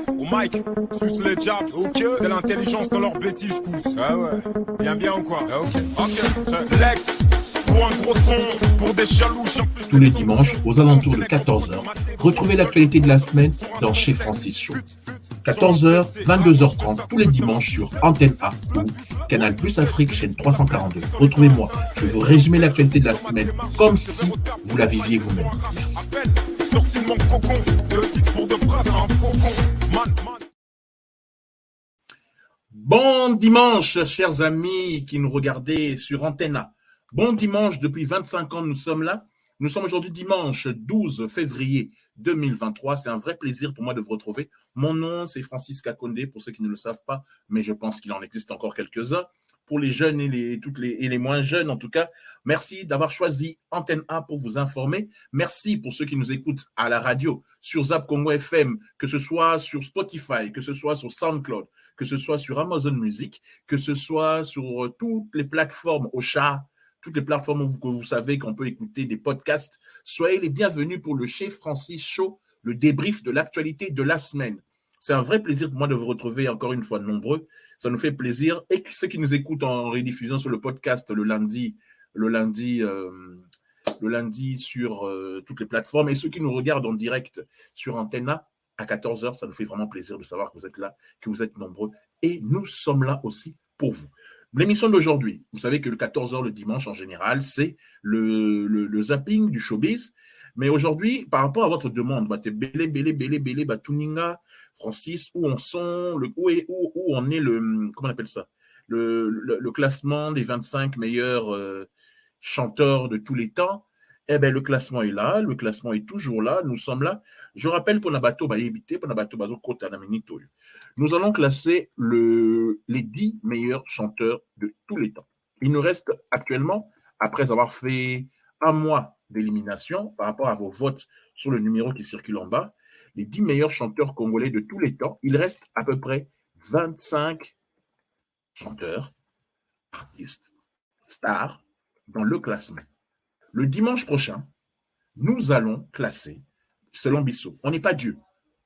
au mic, suce les jabs, de l'intelligence dans leurs bêtises pousse. Ah ouais, bien ou quoi? Ah ok, Lex, pour un gros son, pour des jaloux. Tous les dimanches, aux alentours de 14h, retrouvez l'actualité de la semaine dans Chez Francis Show. 14h, 22h30, tous les dimanches sur Antenne A ou Canal Plus Afrique, chaîne 342. Retrouvez-moi, je vais vous résumer l'actualité de la semaine comme si vous la viviez vous-même. Merci. Bon dimanche, chers amis qui nous regardez sur Antenne A. Bon dimanche, depuis 25 ans, nous sommes là. Nous sommes aujourd'hui dimanche 12 février 2023. C'est un vrai plaisir pour moi de vous retrouver. Mon nom, c'est Francis Kakonde, pour ceux qui ne le savent pas, mais je pense qu'il en existe encore quelques-uns. Pour les jeunes et les moins jeunes, en tout cas, merci d'avoir choisi Antenne A pour vous informer. Merci pour ceux qui nous écoutent à la radio, sur Zap Congo FM, que ce soit sur Spotify, que ce soit sur SoundCloud, que ce soit sur Amazon Music, que ce soit sur toutes les plateformes Ocha, toutes les plateformes où vous savez qu'on peut écouter des podcasts. Soyez les bienvenus pour le Chez Francis Show, le débrief de l'actualité de la semaine. C'est un vrai plaisir pour moi de vous retrouver encore une fois nombreux. Ça nous fait plaisir. Et ceux qui nous écoutent en rediffusion sur le podcast le lundi sur toutes les plateformes, et ceux qui nous regardent en direct sur Antenne A à 14h, ça nous fait vraiment plaisir de savoir que vous êtes là, que vous êtes nombreux. Et nous sommes là aussi pour vous. L'émission d'aujourd'hui, vous savez que le 14h le dimanche en général, c'est le zapping du showbiz. Mais aujourd'hui, par rapport à votre demande, belé, Tuninga, Francis, où on en est comment on appelle ça, le classement des 25 meilleurs chanteurs de tous les temps. Eh bien, le classement est là, le classement est toujours là, nous sommes là. Je rappelle pour Nabato, nous allons classer les 10 meilleurs chanteurs de tous les temps. Il nous reste actuellement, après avoir fait un mois d'élimination par rapport à vos votes sur le numéro qui circule en bas, les 10 meilleurs chanteurs congolais de tous les temps, il reste à peu près 25 chanteurs, artistes, stars dans le classement. Le dimanche prochain, nous allons classer, selon Bissot, on n'est pas Dieu,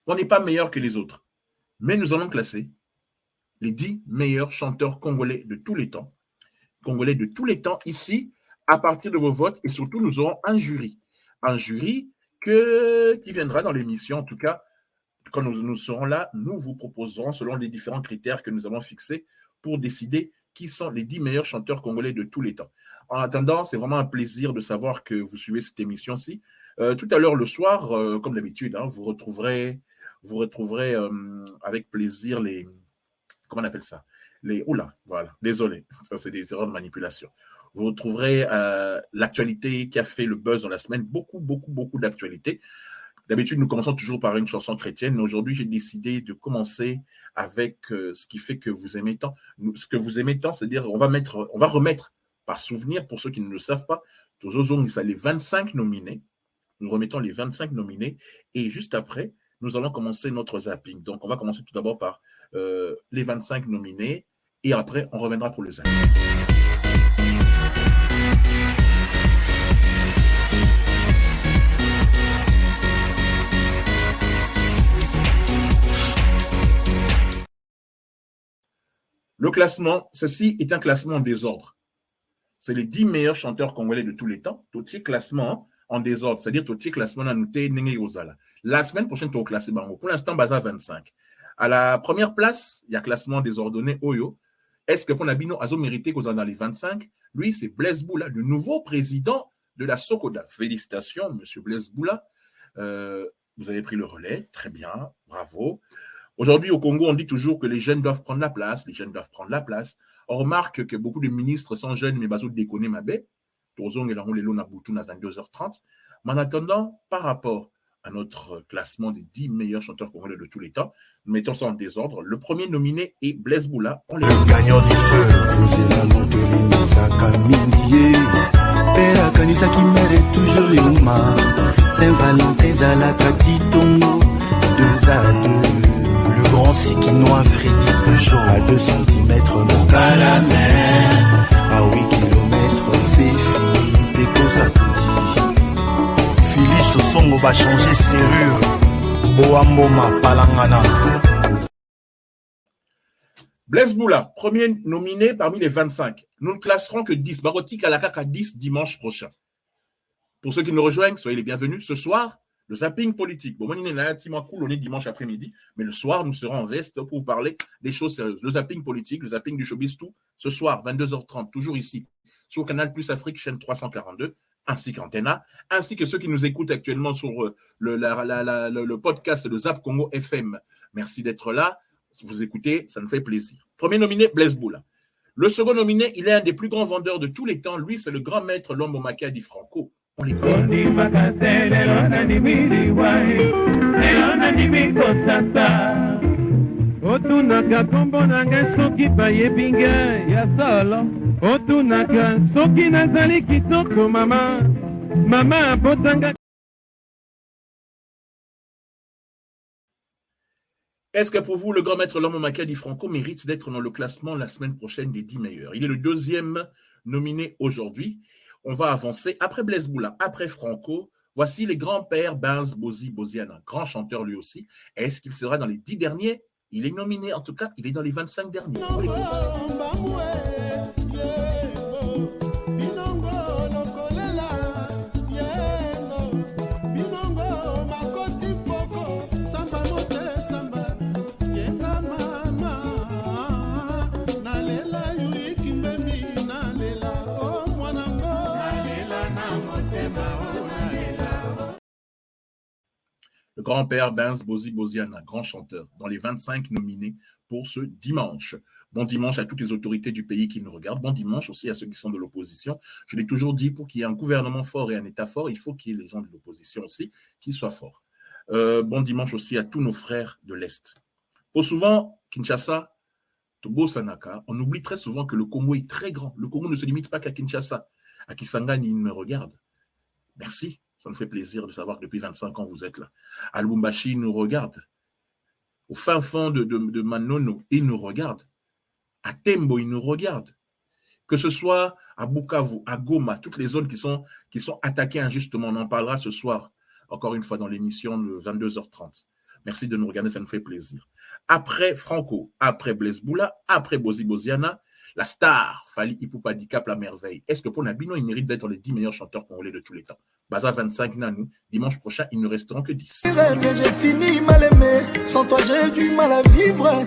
on n'est pas meilleur que les autres, mais nous allons classer les 10 meilleurs chanteurs congolais de tous les temps. Congolais de tous les temps, ici, à partir de vos votes, et surtout, nous aurons un jury. Un jury qui viendra dans l'émission, en tout cas, quand nous serons là, nous vous proposerons, selon les différents critères que nous avons fixés, pour décider qui sont les 10 meilleurs chanteurs congolais de tous les temps. En attendant, c'est vraiment un plaisir de savoir que vous suivez cette émission-ci. Tout à l'heure, le soir, comme d'habitude, vous retrouverez avec plaisir les... Comment on appelle ça? Voilà, désolé, ça c'est des erreurs de manipulation. Vous retrouverez l'actualité qui a fait le buzz dans la semaine, beaucoup d'actualités. D'habitude, nous commençons toujours par une chanson chrétienne, mais aujourd'hui, j'ai décidé de commencer avec ce qui fait que vous aimez tant. Ce que vous aimez tant, c'est-à-dire on va remettre par souvenir, pour ceux qui ne le savent pas, les 25 nominés. Nous remettons les 25 nominés, et juste après, nous allons commencer notre zapping. Donc, on va commencer tout d'abord par les 25 nominés, et après, on reviendra pour le zapping. Le classement, ceci est un classement en désordre. C'est les 10 meilleurs chanteurs congolais de tous les temps. Tout ce classement en désordre, c'est-à-dire tout ce classement à noter Nengeyozala. La semaine prochaine, tu vas classer Bango. Pour l'instant, Baza 25. À la première place, il y a classement désordonné Oyo. Est-ce que Ponabino a mérité qu'on en dans les 25? Lui, c'est Blaise Boula, le nouveau président de la Sokoda. Félicitations, monsieur Blaise Boula. Vous avez pris le relais. Très bien. Bravo. Aujourd'hui, au Congo, on dit toujours que les jeunes doivent prendre la place. On remarque que beaucoup de ministres sont jeunes, mais bazo déconner ma baie. Tozong et Langou Lelo Naboutoun à 22h30. Mais en attendant, par rapport à notre classement des 10 meilleurs chanteurs congolais de tous les temps, nous mettons ça en désordre. Le premier nominé est Blaise Boula. Le gagnant du feu, Rosela Montolini Sakamindie, Pera Kanisa qui mérite toujours Yuma, Saint-Valentin Zalaka Titongo, 2 à 2. Le grand Sikinois Freddy Peugeot à 2 cm mon caramel. À 8 km c'est Philippe Eko Sarkozy. Philippe Sosongo va changer serrure. Boamboma Palangana. Blaise Boula, premier nominé parmi les 25. Nous ne classerons que 10. Baroti Kalakaka 10 dimanche prochain. Pour ceux qui nous rejoignent, soyez les bienvenus. Ce soir, le zapping politique. Bon, on est dimanche après-midi, mais le soir, nous serons en veste pour vous parler des choses sérieuses. Le zapping politique, le zapping du showbiz, tout. Ce soir, 22h30, toujours ici, sur Canal Plus Afrique, chaîne 342, ainsi qu'Antena, ainsi que ceux qui nous écoutent actuellement sur le podcast de Zap Congo FM. Merci d'être là. Si vous écoutez, ça nous fait plaisir. Premier nominé, Blaise Boula. Le second nominé, il est un des plus grands vendeurs de tous les temps. Lui, c'est le grand maître Lombo Makadi Franco. On l'écoute. Otunaka kombo nanga soki bayebi ngai ya solo otunaka soki nazali kitoko mama abotanga. Est-ce que pour vous, le grand maître Lombo Makadi Franco mérite d'être dans le classement la semaine prochaine des 10 meilleurs? Il est le deuxième nominé aujourd'hui. On va avancer. Après Blaise Boula, après Franco, voici les grands-pères Benz Bozi Boziana, grand chanteur lui aussi. Est-ce qu'il sera dans les 10 derniers? Il est nominé, en tout cas, il est dans les 25 derniers. Le grand-père Benz Bozi Boziana, grand chanteur, dans les 25 nominés pour ce dimanche. Bon dimanche à toutes les autorités du pays qui nous regardent. Bon dimanche aussi à ceux qui sont de l'opposition. Je l'ai toujours dit, pour qu'il y ait un gouvernement fort et un État fort, il faut qu'il y ait les gens de l'opposition aussi qui soient forts. Bon dimanche aussi à tous nos frères de l'Est. Pour souvent, Kinshasa, Tobo Sanaka, on oublie très souvent que le Congo est très grand. Le Congo ne se limite pas qu'à Kinshasa. À Kisangani, il me regarde. Merci. Ça nous fait plaisir de savoir que depuis 25 ans, vous êtes là. À Lubumbashi, il nous regarde. Au fin fond de Manono, il nous regarde. À Tembo, il nous regarde. Que ce soit à Bukavu, à Goma, toutes les zones qui sont attaquées injustement. On en parlera ce soir, encore une fois, dans l'émission de 22h30. Merci de nous regarder, ça nous fait plaisir. Après Franco, après Blaise Boula, après Bozi Boziana, la star, Fali Ipupa Dicap, la merveille. Est-ce que pour Nabino, il mérite d'être dans les 10 meilleurs chanteurs congolais de tous les temps? Baza 25 nanou, dimanche prochain, il ne resteront que 10. J'ai fini mal aimé, sans toi j'ai du mal à vivre.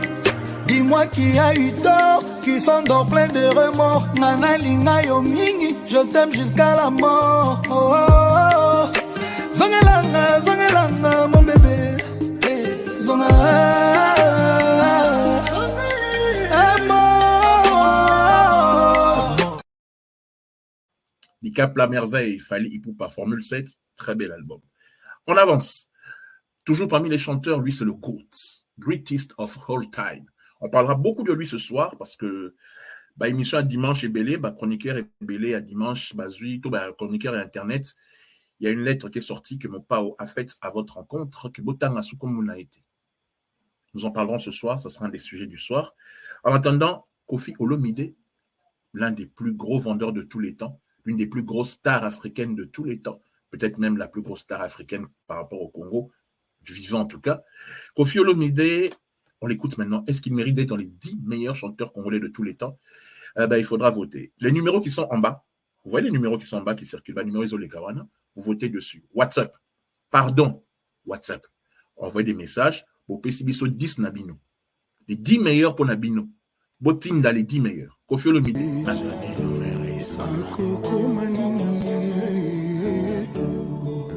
Dis-moi qui a eu tort, qui s'endort plein de remords. Nana linga yo mingi, je t'aime jusqu'à la mort. Oh, oh, oh. Zongelanga, mon bébé. Hey, zonga. Dicap la merveille, Fali Ipupa, Formule 7, très bel album. On avance. Toujours parmi les chanteurs, lui, c'est le GOAT, Greatest of All Time. On parlera beaucoup de lui ce soir parce que émission à dimanche est belé, chroniqueur est belé à dimanche, chroniqueur et internet. Il y a une lettre qui est sortie que mon pao a faite à votre rencontre, que Botanga Soukomoun a été. Nous en parlerons ce soir, ce sera un des sujets du soir. En attendant, Koffi Olomide, l'un des plus gros vendeurs de tous les temps, l'une des plus grosses stars africaines de tous les temps, peut-être même la plus grosse star africaine par rapport au Congo, du vivant en tout cas. Koffi Olomide, on l'écoute maintenant. Est-ce qu'il mérite d'être dans les 10 meilleurs chanteurs congolais de tous les temps? Il faudra voter. Les numéros qui sont en bas, vous voyez les numéros qui sont en bas qui circulent, numéro isolé Kawana, vous votez dessus. WhatsApp, envoyez des messages pour PCBSO 10 Nabino. Les 10 meilleurs pour Nabino. Botinda, les 10 meilleurs. Koffi Olomide.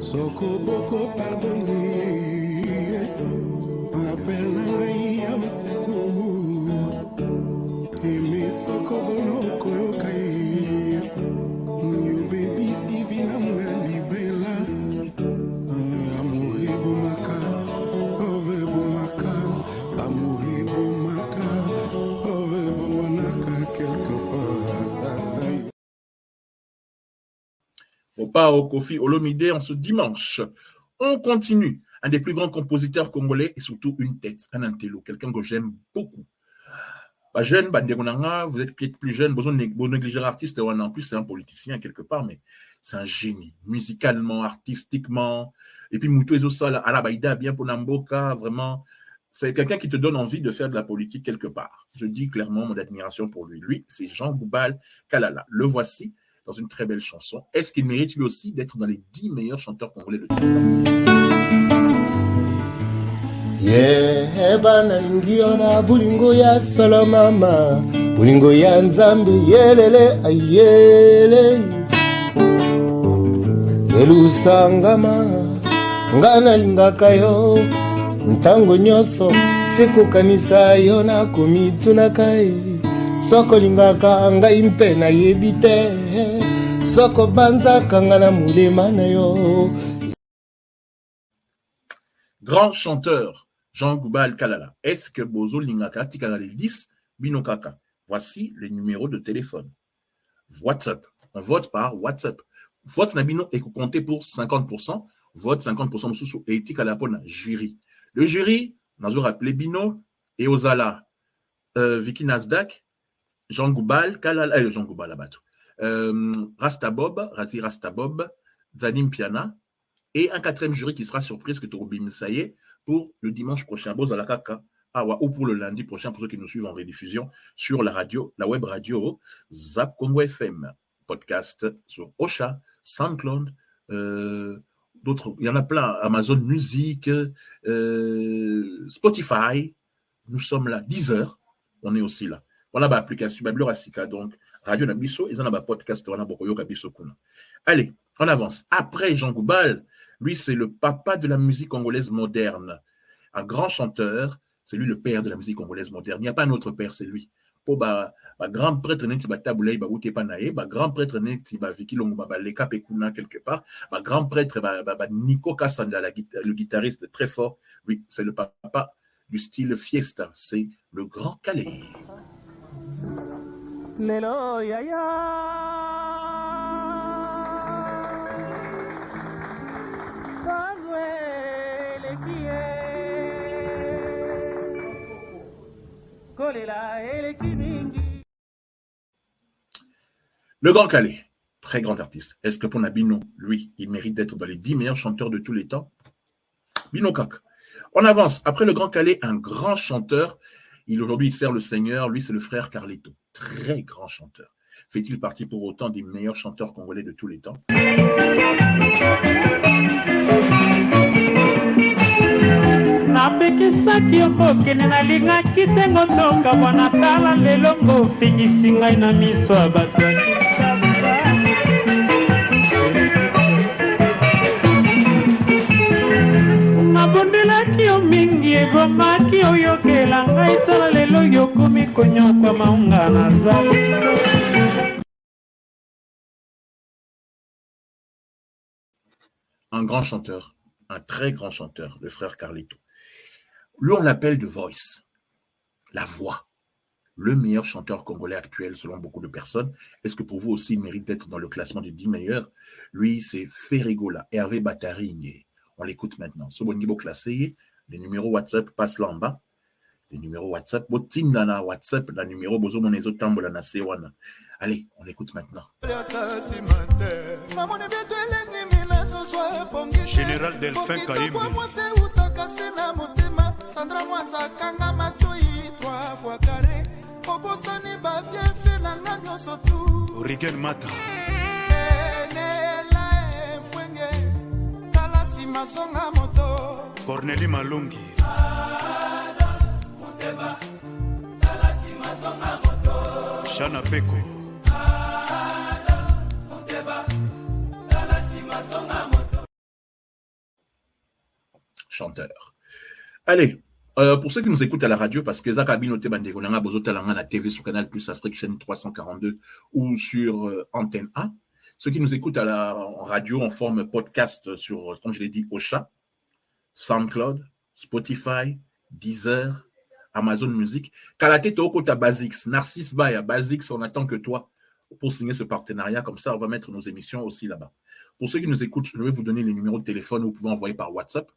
Soko boko pardonné, appelle la Eme soko bono koyokai, new baby si vinanga libela, amouri bomaka, ove bomaka, amouri bomaka, ove bomanaka quelquefois ça. Au Koffi Olomide en ce dimanche. On continue. Un des plus grands compositeurs congolais et surtout une tête, un intello, quelqu'un que j'aime beaucoup. Bah, jeune, bah, vous êtes peut-être plus jeune, vous négligez l'artiste, en plus c'est un politicien quelque part, mais c'est un génie, musicalement, artistiquement, et puis Moutou Ezosala, Alabaïda, bien pour Namboka, vraiment, c'est quelqu'un qui te donne envie de faire de la politique quelque part. Je dis clairement mon admiration pour lui. Lui, c'est Jean Goubal Kalala. Le voici dans une très belle chanson. Est-ce qu'il mérite lui aussi d'être dans les 10 meilleurs chanteurs congolais de tous les temps? Bana lingio na bulingo ya salamama bulingo ya nzambe yelele ayele elusangama ngana lingaka yo ntango nyoso sekukanisa yo na komituna kai soko lingaka ngai mpe na yebi te soko banzaka nga na mulema na yo. Grand chanteur Jean Goubal Kalala. Est-ce que Bozo Lingaka Tikana les 10 Binokaka? Voici les numéros de téléphone. WhatsApp. On vote par WhatsApp. Vote Nabino et comptez pour 50%. Vote 50% sous et Tikala Pona jury. Le jury, nous avons rappelé Bino et Ozala, Vicky Nasdaq, Jean Goubal Kalala, Jean Goubal Abatou, Rastabob, Razi Rastabob, Zanim Piana, et un quatrième jury qui sera surprise que Torobim Saye pour le dimanche prochain, Bozalakaka, ou pour le lundi prochain, pour ceux qui nous suivent en rediffusion sur la radio, la web radio, Zap Congo FM, podcast sur Ocha, SoundCloud, d'autres, il y en a plein, Amazon Music, Spotify, nous sommes là, 10h, on est aussi là. On a une application, donc Radio Nabiso, et on a un podcast, on a Bokoyo Kabiso Kuna. Allez, on avance. Après Jean Goubal, lui, c'est le papa de la musique congolaise moderne. Un grand chanteur, c'est lui le père de la musique congolaise moderne. Il n'y a pas un autre père, c'est lui. Pour grand prêtre, il y a Taboulay, grand prêtre, il y a Vicky Longo, Leka Pekuna quelque part. Grand prêtre, Nico Kassanda, le guitariste très fort. Oui, c'est le papa du style fiesta. C'est le Grand Calais. Lelo yaya Le Grand Calais, très grand artiste. Est-ce que pour Nabino, lui, il mérite d'être dans les 10 meilleurs chanteurs de tous les temps? Bino Kak. On avance. Après le Grand Calais, un grand chanteur. Aujourd'hui, il sert le Seigneur. Lui, c'est le frère Carlito. Très grand chanteur. Fait-il partie pour autant des meilleurs chanteurs congolais de tous les temps? napekisaki okokende nalingaki te ngotonga bwana tala lelo ngofingisi ngai na miso ya bato nabondelaki yo mingi ebomaki oyokela ngai tala lelo yokomi konyokwa maunga nazali. Un grand chanteur, un très grand chanteur, le frère Carlito. Lui, on l'appelle The Voice, la voix, le meilleur chanteur congolais actuel selon beaucoup de personnes. Est-ce que pour vous aussi, il mérite d'être dans le classement des 10 meilleurs? Lui, c'est Ferrigola, Hervé Bataring. On l'écoute maintenant. Ce bon niveau classé, les numéros WhatsApp passent là en bas. Les numéros WhatsApp, Botinana WhatsApp, la numéro Bozo Monezo Tambola na Sewana. Allez, on l'écoute maintenant. Général Delphin Kaïm. Sandra Mwanza kanga matoi 3 fois carré Obosani ba bien fait na nganyo sotu Rigel Mata Nela fwenge Kala si masonga moto Corneli Malungi Moteba Kala si masonga moto Shana Peko Moteba Kala si masonga moto. Chanteur. Allez, pour ceux qui nous écoutent à la radio, parce que Zaka Binote Bandegolanga Bozotalanga la TV sur Canal Plus Afrique, chaîne 342 ou sur Antenne A, ceux qui nous écoutent en radio en forme podcast sur, comme je l'ai dit, Ocha, SoundCloud, Spotify, Deezer, Amazon Music, Kalate Toko ta Basics, Narcisse Baya, Basics, on attend que toi pour signer ce partenariat, comme ça on va mettre nos émissions aussi là-bas. Pour ceux qui nous écoutent, je vais vous donner les numéros de téléphone, vous pouvez envoyer par WhatsApp.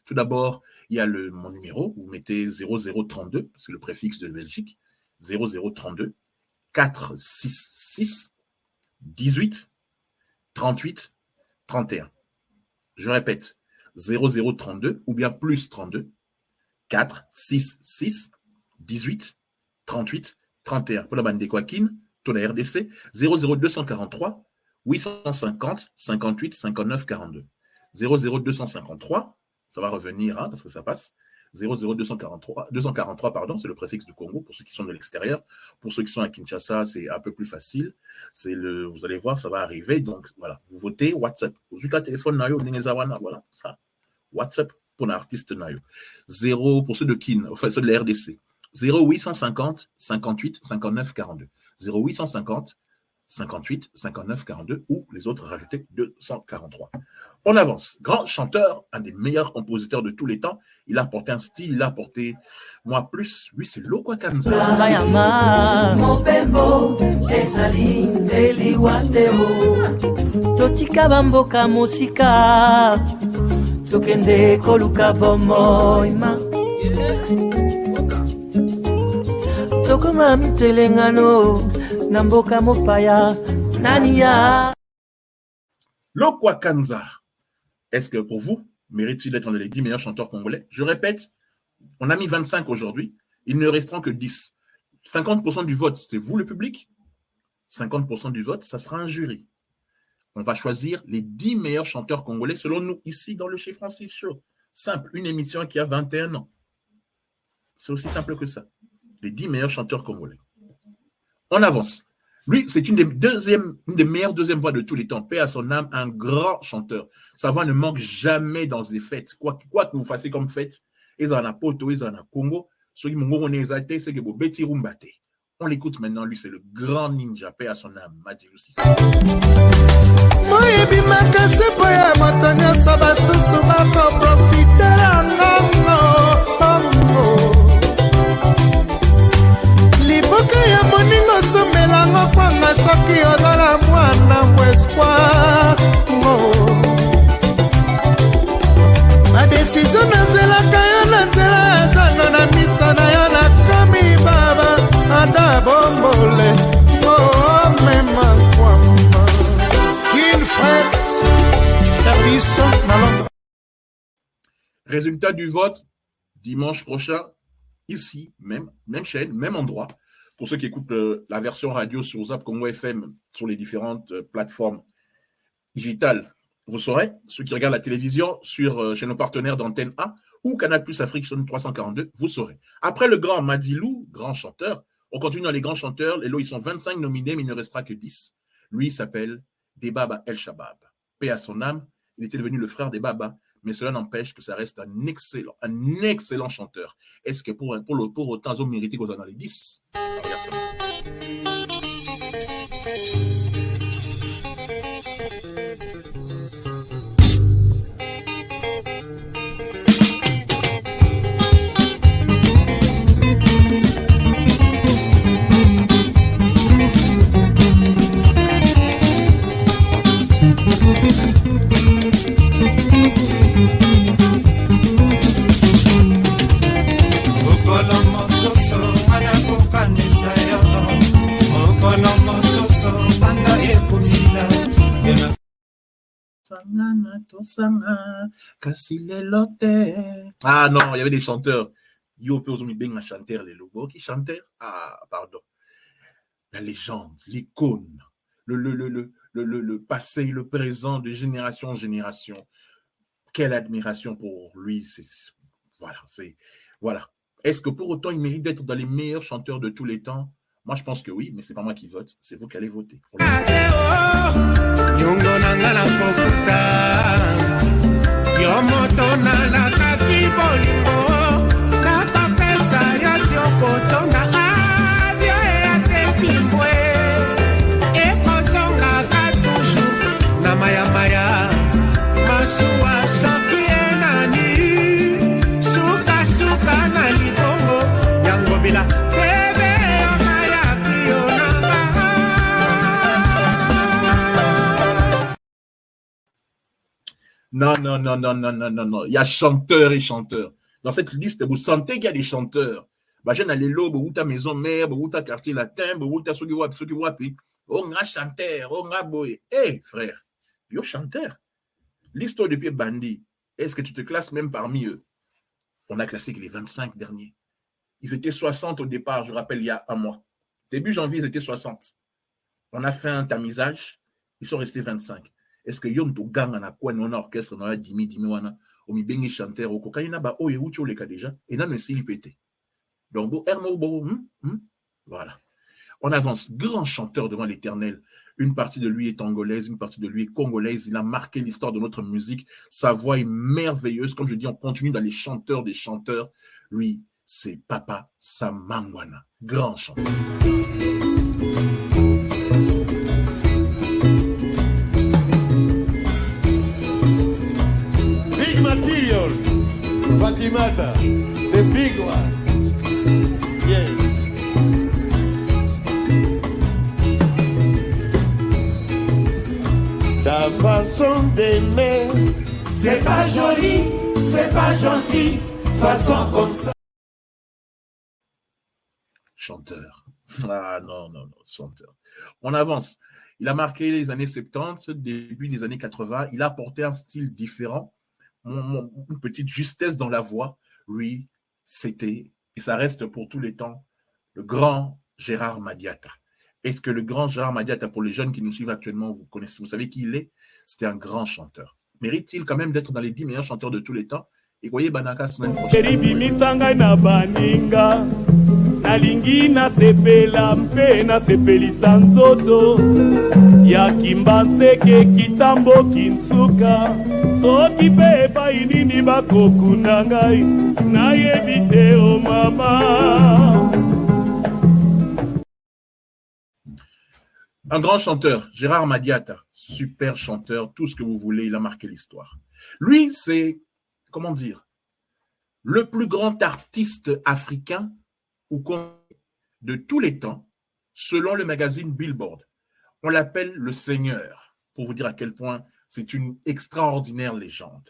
Tout d'abord, il y a mon numéro, vous mettez 0032, c'est le préfixe de Belgique, 0032 466 18 38 31. Je répète, 0032 ou bien plus 32 466 18 38 31. Pour la bande des Kouakine, pour la RDC, 00243 850 58 59 42. 00253, ça va revenir, hein, parce que ça passe. 243, pardon, c'est le préfixe du Congo pour ceux qui sont de l'extérieur. Pour ceux qui sont à Kinshasa, c'est un peu plus facile. Vous allez voir, ça va arriver. Donc voilà, vous votez WhatsApp. Vous avez un téléphone nayo Ningezawana, voilà ça. WhatsApp pour l'artiste nayo. 0 pour ceux de Kin, enfin ceux de la RDC. 0850 58 59 42. 0850 58 59 42 ou les autres rajoutés 243. On avance. Grand chanteur, un des meilleurs compositeurs de tous les temps. Il a apporté un style, il a apporté moi plus. Lui, c'est Lokwa Kanza. Totika bamboka musika tokende koluka bomoima tokoma mitelengano na mboka mopaya nania. Lokwa Kanza. Est-ce que pour vous, mérite-t-il d'être dans les 10 meilleurs chanteurs congolais? Je répète, on a mis 25 aujourd'hui. Il ne restera que 10. 50% du vote, c'est vous le public. 50% du vote, ça sera un jury. On va choisir les 10 meilleurs chanteurs congolais selon nous, ici dans le Chez Francis Show. Simple, une émission qui a 21 ans. C'est aussi simple que ça. Les 10 meilleurs chanteurs congolais. On avance. Lui, c'est une des meilleures deuxièmes voix de tous les temps. Paix à son âme, un grand chanteur. Sa voix ne manque jamais dans les fêtes. Quoi que vous fassiez comme fête, ils en ont Poto, ils en ont Congo. Ceux qui m'ont dit, c'est que vous Betty Rumbate. On l'écoute maintenant. Lui, c'est le grand ninja. Paix à son âme. Madilou Sissi. liboka ya moningo somelango kwanga soki ozala mwana espoir madesizio nazelaka yo na nzela ezana na misa na yo nakomi baba anda bombole mema kwama Kinfred service na Londres. Résultat du vote dimanche prochain. Ici, même chaîne, même endroit. Pour ceux qui écoutent la version radio sur Zap Congo FM, sur les différentes plateformes digitales, vous saurez. Ceux qui regardent la télévision chez nos partenaires d'Antenne A ou Canal Plus Afrique sur 342, vous saurez. Après le grand Madilou, grand chanteur, on continue dans les grands chanteurs. Les lots, ils sont 25 nominés, mais il ne restera que 10. Lui, il s'appelle Debaba El Shabab. Paix à son âme, il était devenu le frère des Baba. Mais cela n'empêche que ça reste un excellent chanteur. Est-ce que pour autant, ils ont mérité qu'on soit dans les 10? Regarde ça. Ah non, il y avait des chanteurs. Yo peut aussi bien chanter les logos qui chantaient. Ah pardon. La légende, l'icône, le passé, le présent de génération en génération. Quelle admiration pour lui. Voilà. Est-ce que pour autant il mérite d'être dans les meilleurs chanteurs de tous les temps? Moi, je pense que oui, mais c'est pas moi qui vote, c'est vous qui allez voter. Non. Il y a chanteurs et chanteurs. Dans cette liste, vous sentez qu'il y a des chanteurs. Bajen alelo, bouta maison mère, bouta quartier latin, bouta ceux qui wapi. Oh, nga chanteur, oh, nga boy. Eh, frère, yo chanteur. L'histoire de pied bandit, est-ce que tu te classes même parmi eux? On a classé que les 25 derniers. Ils étaient 60 au départ, je rappelle, il y a un mois. Début janvier, ils étaient 60. On a fait un tamisage, ils sont restés 25. Est-ce que Yom to gang na quoi non orchestre non dimi wana o mi bengi chanteur o kokayina ba o yerucho le ka déjà et nan sili pété. Donc bo ermo bo voilà. On avance, grand chanteur devant l'Éternel. Une partie de lui est angolaise, une partie de lui est congolaise. Il a marqué l'histoire de notre musique. Sa voix est merveilleuse. Comme je dis, on continue dans les chanteurs des chanteurs. Lui, c'est Papa Sam Mangwana, grand chanteur. Big Material, Fatimata, the big one. Yes. Ta façon d'aimer, c'est pas joli, c'est pas gentil, façon comme ça. Chanteur. Ah non, chanteur. On avance. Il a marqué les années 70, début des années 80. Il a apporté un style différent, une petite justesse dans la voix. Lui, c'était, et ça reste pour tous les temps, le grand Gérard Madiata. Est-ce que le grand Gérard Madiata, pour les jeunes qui nous suivent actuellement, vous connaissez, vous savez qui il est? C'était un grand chanteur. Mérite-t-il quand même d'être dans les 10 meilleurs chanteurs de tous les temps? Et voyez Banaka semaine prochaine. nalingi nasepela mpe nasepelisa nzoto ya kimbanseke kitambo kinsuka soki mpe epai nini bakokunda ngai nayebi te o mama. Un grand chanteur, Gérard Madiata, super chanteur, tout ce que vous voulez, il a marqué l'histoire. Lui, c'est, comment dire, le plus grand artiste africain ou de tous les temps, selon le magazine Billboard. On l'appelle le Seigneur, pour vous dire à quel point c'est une extraordinaire légende.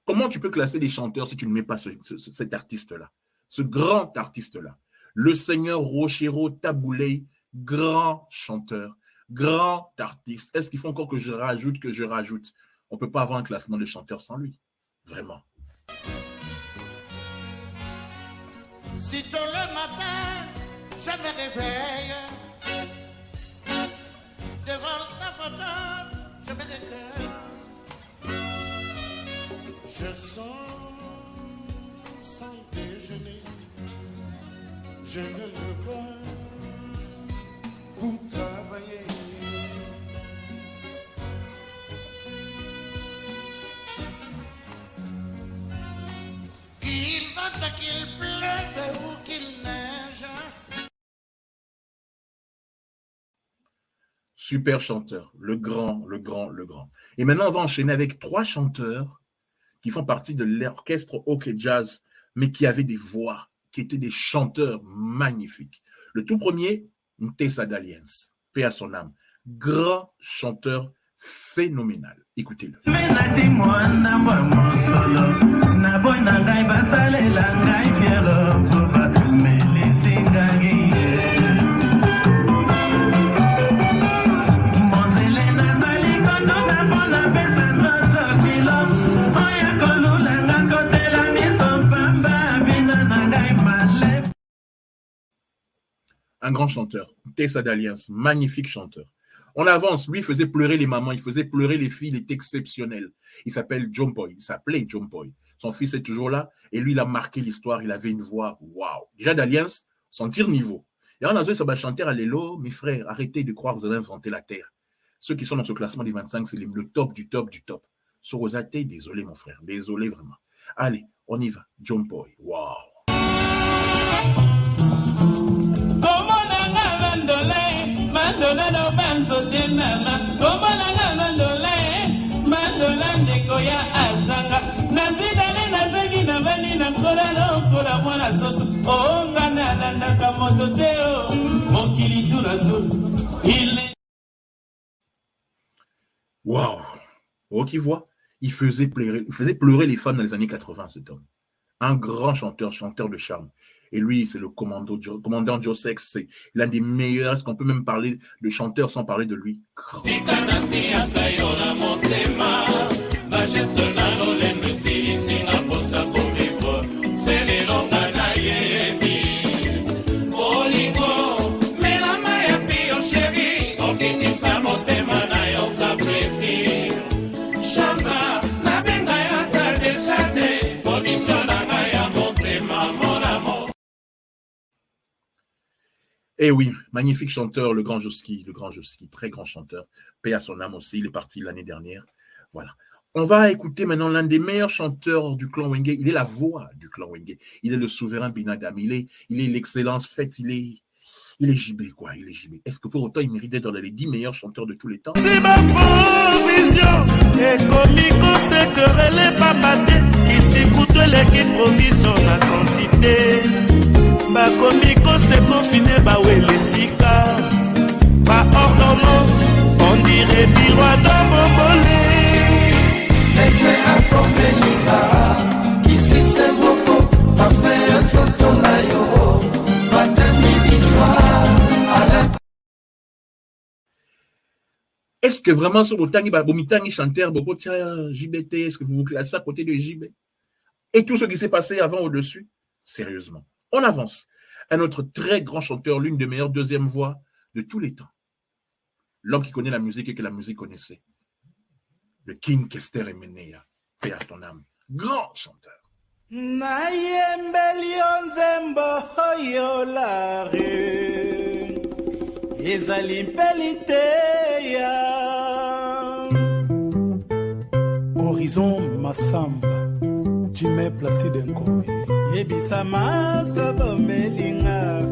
Comment tu peux classer les chanteurs si tu ne mets pas cet artiste-là, ce grand artiste-là? Le Seigneur Rochero Tabouley, grand chanteur, grand artiste. Est-ce qu'il faut encore que je rajoute, On ne peut pas avoir un classement de chanteurs sans lui. Vraiment. Si tôt le matin, je me réveille, devant ta photo, je me recueille. Je sens sans déjeuner, je ne veux pas pour travailler. Qu'il vente, qu'il pleuve ou qu'il neige. Super chanteur, le grand. Et maintenant, on va enchaîner avec 3 chanteurs qui font partie de l'orchestre OK Jazz, mais qui avaient des voix, qui étaient des chanteurs magnifiques. Le tout premier, Ntesa Daliens, paix à son âme, grand chanteur phénoménal. Écoutez-le. Un grand chanteur, Ntesa Daliens, magnifique chanteur. On avance, lui, il faisait pleurer les mamans, il faisait pleurer les filles, il est exceptionnel. Il s'appelle Jomboy, il s'appelait Jomboy. Son fils est toujours là, et lui, il a marqué l'histoire, il avait une voix, waouh. Déjà, Daliens, son tir niveau. Et on a dit, ça va chanter à l'élo, mes frères, arrêtez de croire que vous avez inventé la terre. Ceux qui sont dans ce classement des 25, c'est le top du top du top. Sorosate, désolé, mon frère, désolé vraiment. Allez, on y va, Jomboy, waouh. Mandola no banzo tenana, komana mandole, mandola nekoya azanga, nazidane nazegi na vani na kola no kola mwana soso, ongana nanda kamoto teo, mokili turatu, il. Waouh! Oh, qui voit? Il faisait pleurer les femmes dans les années 80, cet homme. Un grand chanteur de charme. Et lui, c'est le commandant Joe Sex. C'est l'un des meilleurs. Est-ce qu'on peut même parler de chanteur sans parler de lui? Eh oui, magnifique chanteur, le grand Joski, très grand chanteur. Paix à son âme aussi, il est parti l'année dernière. Voilà. On va écouter maintenant l'un des meilleurs chanteurs du clan Wenge. Il est la voix du clan Wenge. Il est le souverain Binadam. Il est l'excellence faite. Il est JB, quoi. Il est JB. Est-ce que pour autant, il mérite d'être dans les 10 meilleurs chanteurs de tous les temps? C'est ma provision. Et comico, c'est que les papatés. Ici, pour tous les qui provision la quantité. Ba comico, c'est confiné, ba ouais, les sika. Ba ordonnance, on dirait biroir dans mon bolé. Laissez à tomber l'Iba. Ici, c'est beaucoup. Pas fait un tonton la yoro. Pas de midi soir. Est-ce que vraiment sur Bomitangi chanteur, JBT, est-ce que vous vous classez à côté de JB? Et tout ce qui s'est passé avant au-dessus? Sérieusement. On avance. Un autre très grand chanteur, l'une des meilleures deuxième voix de tous les temps. L'homme qui connaît la musique et que la musique connaissait. Le King Kester Emenea. Paix à ton âme. Grand chanteur. Horizon Massamba, Jimé Placide Nkoy. Yebisama sabomelinga,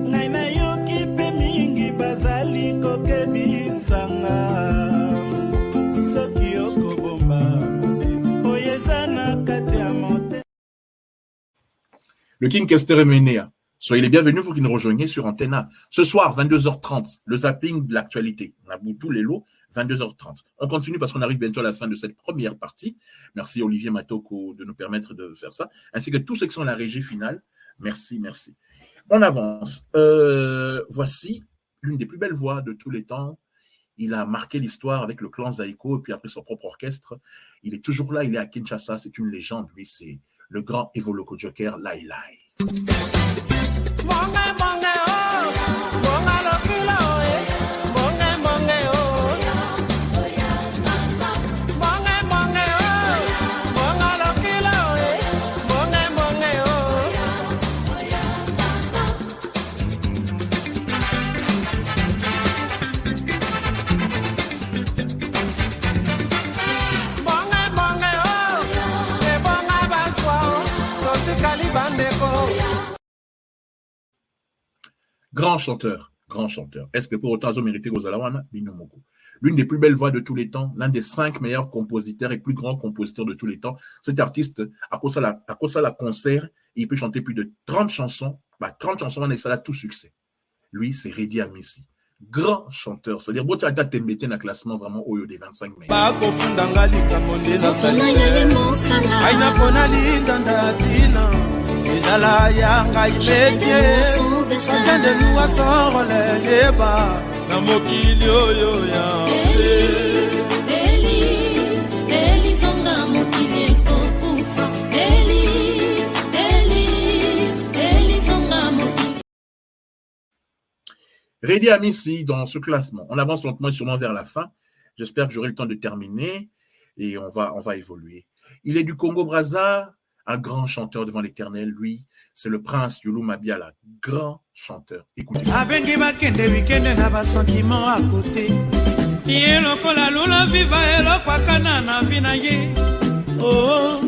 naina yoki pe mingi bazali kokebisanga. Soki okobomba, oyezana kati ya monte. Le King Kester Emenea. Soyez les bienvenus, vous qui nous rejoignez sur Antenna. Ce soir, 22h30, le zapping de l'actualité. On a tous les lots, 22h30. On continue parce qu'on arrive bientôt à la fin de cette première partie. Merci Olivier Matoko de nous permettre de faire ça, ainsi que tous ceux qui sont à la régie finale. Merci, merci. On avance. Voici l'une des plus belles voix de tous les temps. Il a marqué l'histoire avec le clan Zaïko et puis après son propre orchestre. Il est toujours là, il est à Kinshasa, c'est une légende. Lui, c'est le grand Evoloko Joker, Lai Lai. Monge monge oh, monga lokilo eh, monge monge oh, monge monge oh, monga lokilo eh, monge monge oh, monge monge oh, ke bonga baswa oh, toti kalibandeko. Grand chanteur, grand chanteur. Est-ce que pour autant, ils ont mérité Gozalawana? Binomogo. L'une des plus belles voix de tous les temps, l'un des 5 meilleurs compositeurs et plus grands compositeurs de tous les temps. Cet artiste, à cause de la concert, il peut chanter plus de 30 chansons. 30 chansons, et ça a tout succès. Lui, c'est Redi Amissi. Grand chanteur. C'est-à-dire, bon, tu as été dans le classement vraiment au lieu des 25 meilleurs. Ezala yanga ipete Sakende nuwa sorole yeba Na mokili oyo ya Eli zonga mokili kokufa Eli zonga mokili. Redi Amissi dans ce classement. On avance lentement et sûrement vers la fin. J'espère que j'aurai le temps de terminer et on va évoluer. Il est du Congo-Brazza. Un grand chanteur devant l'Éternel, lui, c'est le prince Yulu Mabiala, grand chanteur. Écoutez. Abengi makende weekend na ba sentiment à côté. Ye lokola lula viva elokwa kana na vina ye. Oh,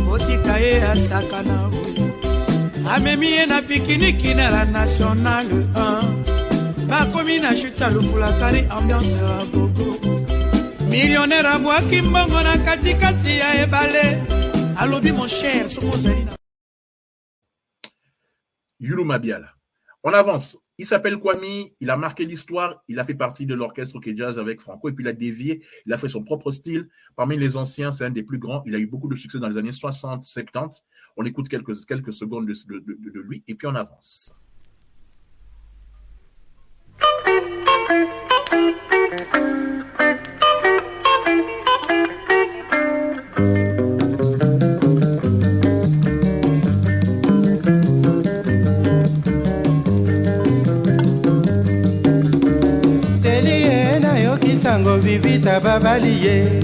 otika ye asakana. Amemi ye na pikiniki na la nationale 1. Ba komi na chuta lufula kari ambiance à gogo. Millionnaire à moi qui mbongo na katikati ya ebale. Alobi mon cher, Yulu Mabiala. On avance. Il s'appelle Kwame, il a marqué l'histoire, il a fait partie de l'orchestre OK Jazz avec Franco, et puis il a dévié, il a fait son propre style. Parmi les anciens, c'est un des plus grands. Il a eu beaucoup de succès dans les années 60, 70. On écoute quelques secondes de lui, et puis on avance. Sango vivita babaliye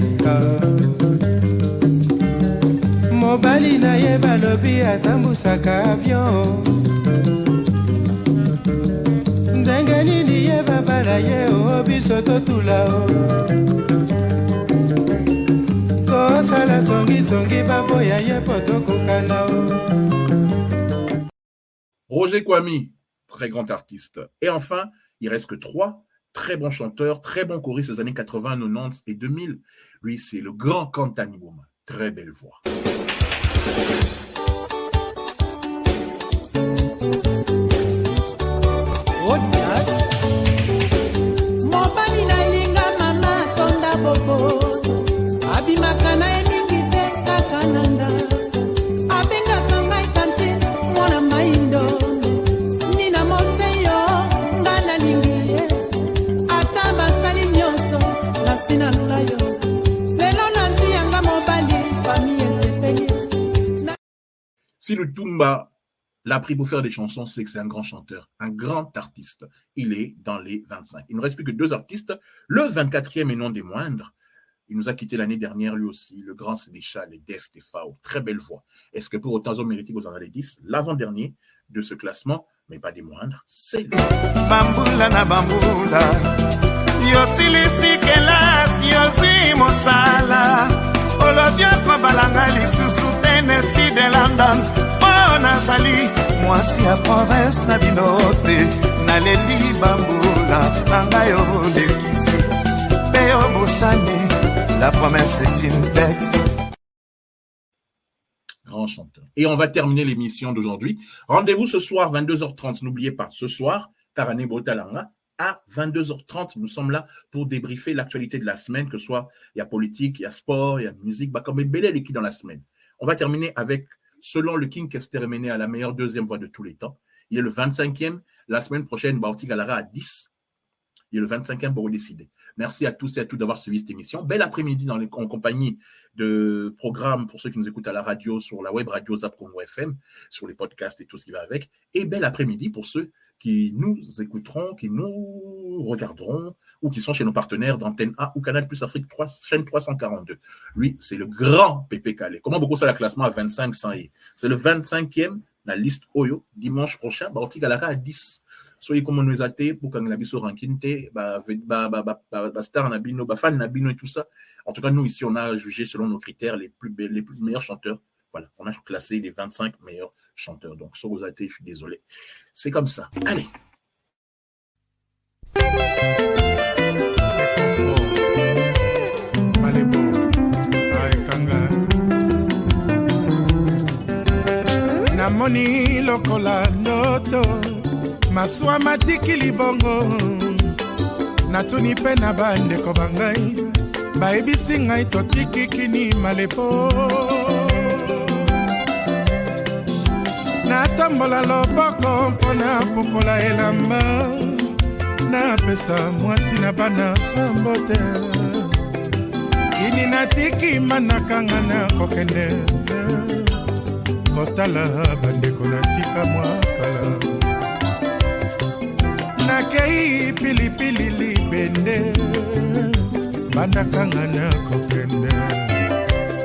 mobali na ye balobi atambusaka avion ndenge nini ye babala ye o biso totula o kosala songisongi baboya ye po tokokana o. Roger Kwame, très grand artiste. Et enfin, il reste que 3 très bon chanteur, très bon choriste des années 80, 90 et 2000. Lui, c'est le grand Kantani Boma. Très belle voix. Si le Tumba l'a pris pour faire des chansons, c'est que c'est un grand chanteur, un grand artiste. Il est dans les 25. Il ne reste plus que 2 artistes. Le 24e et non des moindres, il nous a quitté l'année dernière lui aussi, le grand Sénéchal, les Def, les Fao, très belle voix. Est-ce que pour autant, ils ont mérité aux années 10, l'avant-dernier de ce classement, mais pas des moindres, c'est lui. Bamboula na bamboula, yosilisi kelas, yosi mosala, olobia kwa balanga lisusu Tennessee de London. Nazali mwasi ya province na binote naleli bambula nangayo delisi peyo bosani la promesse est une bête. Grand chanteur. Et on va terminer l'émission d'aujourd'hui. Rendez-vous ce soir 22h30. N'oubliez pas, ce soir, Karane Botalanga, à 22h30, nous sommes là pour débriefer l'actualité de la semaine, que ce soit il y a politique, il y a sport, il y a musique, comme belle équipe dans la semaine. On va terminer avec selon le King Kesteremene à la meilleure 2e voix de tous les temps. Il est le 25e. La semaine prochaine, Baouti Galara à 10. Il est le 25e pour décider. Merci à tous et à toutes d'avoir suivi cette émission. Bel après-midi en compagnie de programmes pour ceux qui nous écoutent à la radio, sur la web radio Zap Congo FM, sur les podcasts et tout ce qui va avec. Et bel après-midi pour ceux qui nous écouteront, qui nous regarderont ou qui sont chez nos partenaires d'Antenne A ou Canal Plus Afrique 3, chaîne 342. Lui, c'est le grand Pépé Calais. Comment beaucoup ça le classement à 25 sans y. C'est le 25e, la liste Oyo, dimanche prochain, Baouti Galara à 10. Soyez comme nous athées pour qu'on ait la ranking, star nabino, fan nabino et tout ça. En tout cas, nous ici, on a jugé selon nos critères les plus meilleurs chanteurs. Voilà, on a classé les 25 meilleurs chanteurs. Donc, sur vos athées, je suis désolé. C'est comme ça. Allez. Namoni lokola noto maswa matiki libongo natuni pe na bandeko bangai bayebisi ngai totikikini malepo natambola loboko mpona popola elamba napesa mwasi na bana mbote ini natiki manakanga na kokende kotala bandeko natika mwakala nakei pilipili libende bandakanga na kokende